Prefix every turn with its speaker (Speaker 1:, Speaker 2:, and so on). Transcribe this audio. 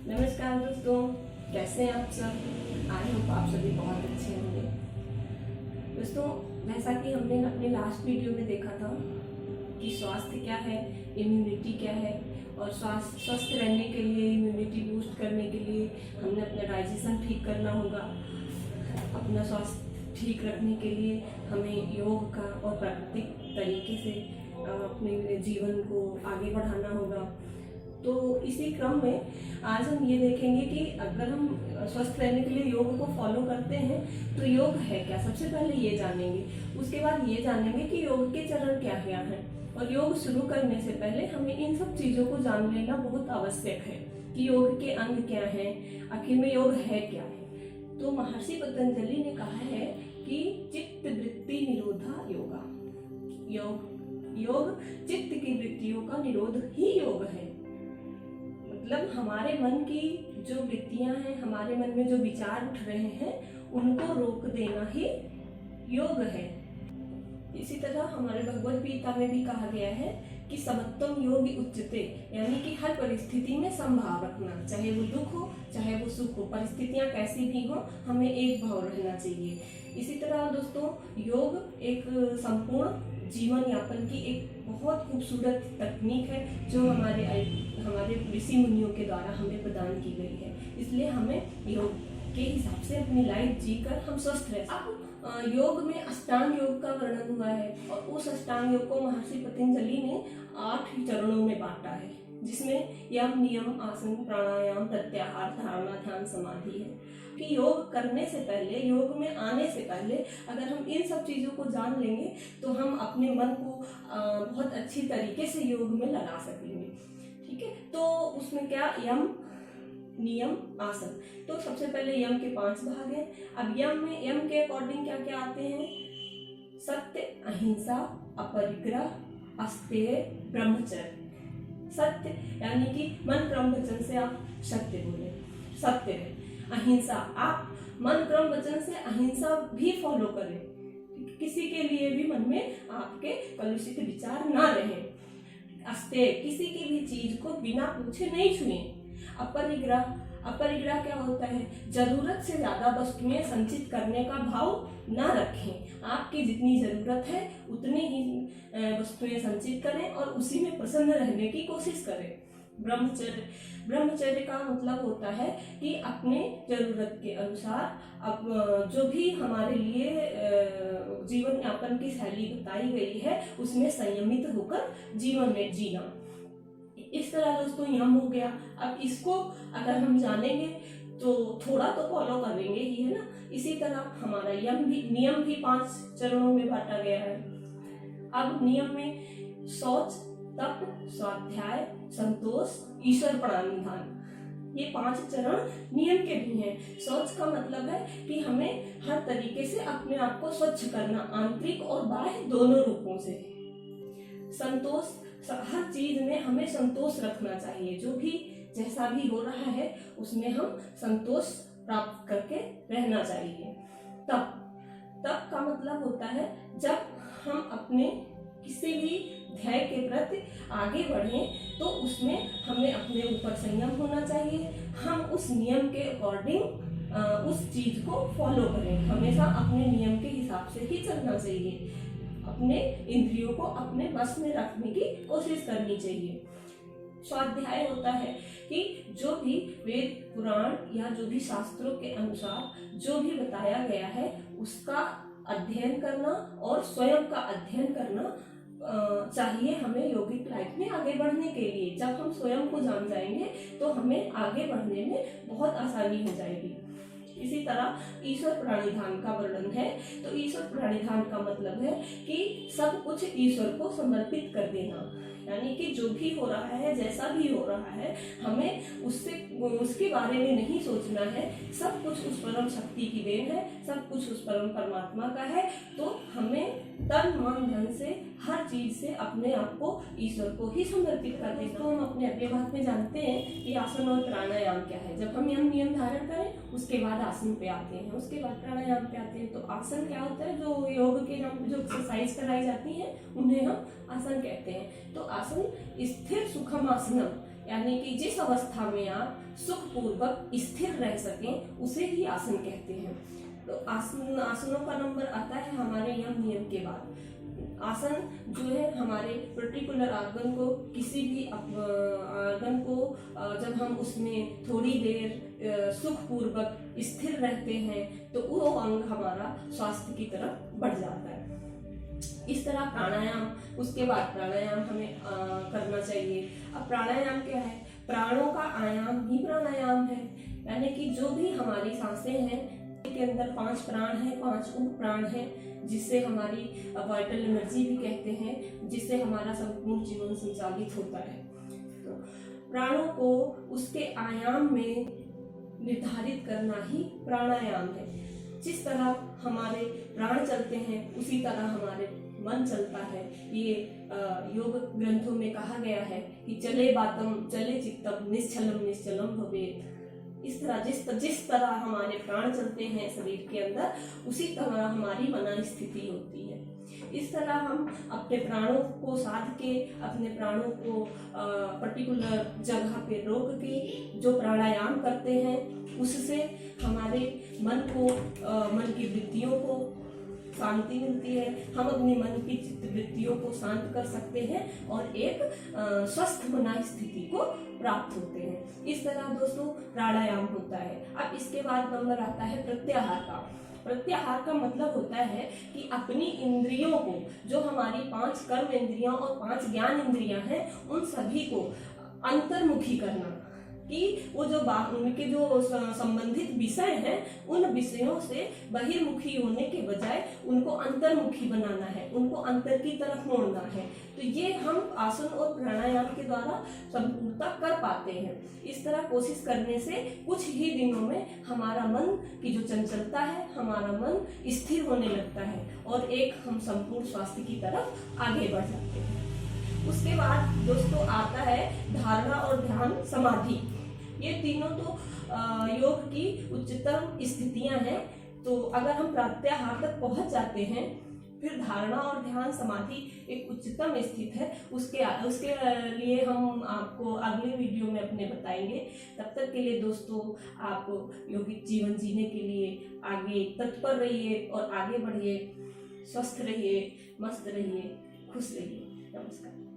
Speaker 1: नमस्कार दोस्तों, कैसे हैं आप सब। आई होप आप सभी बहुत अच्छे होंगे। दोस्तों, जैसा कि हमने अपने लास्ट वीडियो में देखा था कि स्वास्थ्य क्या है, इम्यूनिटी क्या है, और स्वस्थ रहने के लिए, इम्यूनिटी बूस्ट करने के लिए हमने अपना डाइजेशन ठीक करना होगा। अपना स्वास्थ्य ठीक रखने के लिए हमें योग का और प्राकृतिक तरीके से अपने जीवन को आगे बढ़ाना होगा। तो इसी क्रम में आज हम ये देखेंगे कि अगर हम स्वस्थ रहने के लिए योग को फॉलो करते हैं तो योग है क्या। सबसे पहले ये जानेंगे, उसके बाद ये जानेंगे कि योग के चरण क्या क्या हैं। और योग शुरू करने से पहले हमें इन सब चीज़ों को जान लेना बहुत आवश्यक है कि योग के अंग क्या हैं, आखिर में योग है क्या है। तो महर्षि पतंजलि ने कहा है कि चित्त वृत्ति निरोधा योगा। योग चित्त की वृत्तियों का निरोध ही योग है। मतलब हमारे मन की जो वृत्तियां हैं, हमारे मन में जो विचार उठ रहे हैं, उनको रोक देना ही योग है। इसी तरह हमारे भगवद गीता में भी कहा गया है कि समत्वम योगी उच्यते, यानी कि हर परिस्थिति में समभाव रखना, चाहे वो दुख हो चाहे वो सुख हो, परिस्थितियां कैसी भी हो, हमें एक भाव रहना चाहिए। इसी तरह दोस्तों, योग एक संपूर्ण जीवन यापन की एक बहुत खूबसूरत तकनीक है जो हमारे ऋषि मुनियों के द्वारा हमें प्रदान की गई है। इसलिए हमें योग के हिसाब से अपनी लाइफ जीकर हम स्वस्थ रह। अब योग में अष्टांग योग का वर्णन हुआ है और उस अष्टांग योग को महर्षि पतंजलि ने 8 चरणों में बांटा है, जिसमें यम, नियम, आसन, प्राणायाम, प्रत्याहार, धारणा, ध्यान, समाधि है। कि योग करने से पहले, योग में आने से पहले अगर हम इन सब चीज़ों को जान लेंगे तो हम अपने मन को बहुत अच्छी तरीके से योग में लगा सकेंगे। ठीक है, तो उसमें क्या, यम, नियम, आसन। तो सबसे पहले यम के 5 भाग हैं। अब यम के अकॉर्डिंग क्या क्या आते हैं? सत्य, अहिंसा, अपरिग्रह, अस्तेय, ब्रह्मचर्य। सत्य यानी कि मन क्रम वचन से आप सत्य बोले, सत्य है। अहिंसा, आप मन क्रम वचन से अहिंसा भी फॉलो करें, किसी के लिए भी मन में आपके कलुषित विचार ना रहे। अस्तेय, किसी की भी चीज को बिना पूछे नहीं छुए। अपरिग्रह क्या होता है? जरूरत से ज्यादा वस्तुएं संचित करने का भाव ना रखें। आपकी जितनी जरूरत है उतनी ही वस्तुएं संचित करें और उसी में प्रसन्न रहने की कोशिश करें। ब्रह्मचर्य का मतलब होता है कि अपने जरूरत के अनुसार अब जो भी हमारे लिए जीवन यापन की शैली बताई गई है उसमें संयमित होकर जीवन में जीना। इस तरह दोस्तों यम हो गया। अब इसको अगर हम जानेंगे तो थोड़ा तो फॉलो करेंगे ही, है ना। इसी तरह हमारा नियम भी 5 चरणों में बांटा गया है। अब नियम में शौच, तप, स्वाध्याय, संतोष, ईश्वर प्रणिधान, ये 5 चरण नियम के भी हैं। शौच का मतलब है कि हमें हर तरीके से अपने आप को स्वच्छ करना, आंतरिक और बाह्य दोनों रूपों से। संतोष, हर चीज में हमें संतोष रखना चाहिए, जो भी जैसा भी हो रहा है उसमें हम संतोष प्राप्त करके रहना चाहिए। तप का मतलब होता है जब हम अपने किसी भी ध्येय के प्रति आगे बढ़ें तो उसमें हमें अपने ऊपर संयम होना चाहिए। हम उस नियम के अकॉर्डिंग उस चीज को फॉलो करें, हमेशा अपने नियम के हिसाब से ही चलना चाहिए। अपने इंद्रियों को अपने बस में रखने की कोशिश करनी चाहिए। स्वाध्याय होता है कि जो भी वेद, पुराण या जो भी शास्त्रों के अनुसार जो भी बताया गया है उसका अध्ययन करना और स्वयं का अध्ययन करना चाहिए हमें योगिक लाइफ में आगे बढ़ने के लिए। जब हम स्वयं को जान जाएंगे तो हमें आगे बढ़ने में बहुत आसानी हो जाएगी। इसी तरह ईश्वर प्रणिधान का वर्णन है। तो ईश्वर प्रणिधान का मतलब है कि सब कुछ ईश्वर को समर्पित कर देना, यानी कि जो भी हो रहा है, जैसा भी हो रहा है, हमें उसके बारे में नहीं सोचना है। सब कुछ उस परम शक्ति की देन है, सब कुछ उस परम परमात्मा का है। तो हमें तन मन धन से हर चीज से अपने आप को ईश्वर को ही समर्पित कर देना। तो हम अपने अभ्यास में जानते हैं कि आसन और प्राणायाम क्या है। जब हम यम नियम धारण करें उसके बाद आसन पे आते हैं, उसके बाद प्राणायाम पे आते हैं। तो आसन क्या होता है? जो योग के नाम पे जो एक्सरसाइज कराई जाती है उन्हें हम आसन कहते हैं। तो आसन स्थिर सुखम आसनम, यानी कि जिस अवस्था में आप सुखपूर्वक स्थिर रह सकें उसे ही आसन कहते हैं। तो आसनों का नंबर आता है हमारे यम नियम के बाद। आसन जो है हमारे पर्टिकुलर आर्गन को, किसी भी आर्गन को जब हम उसमें थोड़ी देर सुखपूर्वक स्थिर रहते हैं तो वो अंग हमारा स्वास्थ्य की तरफ बढ़ जाता है। इस तरह प्राणायाम, उसके बाद प्राणायाम हमें करना चाहिए। अब प्राणायाम क्या है? प्राणों का आयाम ही प्राणायाम है, यानी कि जो भी हमारी सांसें हैं के अंदर 5 प्राण हैं, 5 उप प्राण हैं, जिससे हमारी वाइटल एनर्जी भी कहते हैं, जिससे हमारा संपूर्ण जीवन संचालित होता है। तो प्राणों को उसके आयाम में निर्धारित करना ही प्राणायाम है। जिस तरह हमारे प्राण चलते हैं उसी तरह हमारे मन चलता है। ये योग ग्रंथों में कहा गया है कि चले बातम चले चित्तम निश्चलम निश्चलम भवेत्। इस तरह जिस तरह हमारे प्राण चलते हैं शरीर के अंदर, उसी तरह हमारी मन स्थिति होती है। इस तरह हम अपने प्राणों को साध के, अपने प्राणों को पर्टिकुलर जगह पे रोक के जो प्राणायाम करते हैं, उससे हमारे मन की वृत्तियों को शांति मिलती है। हम अपनी मन की चित्त वृत्तियों को शांत कर सकते हैं और एक स्वस्थ मना स्थिति को प्राप्त होते हैं। इस तरह दोस्तों प्राणायाम होता है। अब इसके बाद नंबर आता है प्रत्याहार का। प्रत्याहार का मतलब होता है कि अपनी इंद्रियों को, जो हमारी 5 कर्म इंद्रियां और 5 ज्ञान इंद्रियां हैं, उन सभी को अंतर्मुखी करना, कि वो जो उनके जो संबंधित विषय हैं उन विषयों से बहिर्मुखी होने के बजाय उनको अंतर्मुखी बनाना है, उनको अंतर की तरफ मोड़ना है। तो ये हम आसन और प्राणायाम के द्वारा संपूर्णता कर पाते हैं। इस तरह कोशिश करने से कुछ ही दिनों में हमारा मन की जो चंचलता है, हमारा मन स्थिर होने लगता है और एक हम संपूर्ण स्वास्थ्य की तरफ आगे बढ़ सकते हैं। उसके बाद दोस्तों आता है धारणा और ध्यान समाधि। ये तीनों तो योग की उच्चतम स्थितियां हैं। तो अगर हम प्रत्याहार तक पहुंच जाते हैं, फिर धारणा और ध्यान समाधि एक उच्चतम स्थिति है। उसके लिए हम आपको अगले वीडियो में अपने बताएंगे। तब तक के लिए दोस्तों, आप योगिक जीवन जीने के लिए आगे तत्पर रहिए और आगे बढ़िए। स्वस्थ रहिए, मस्त रहिए, खुश रहिए। नमस्कार।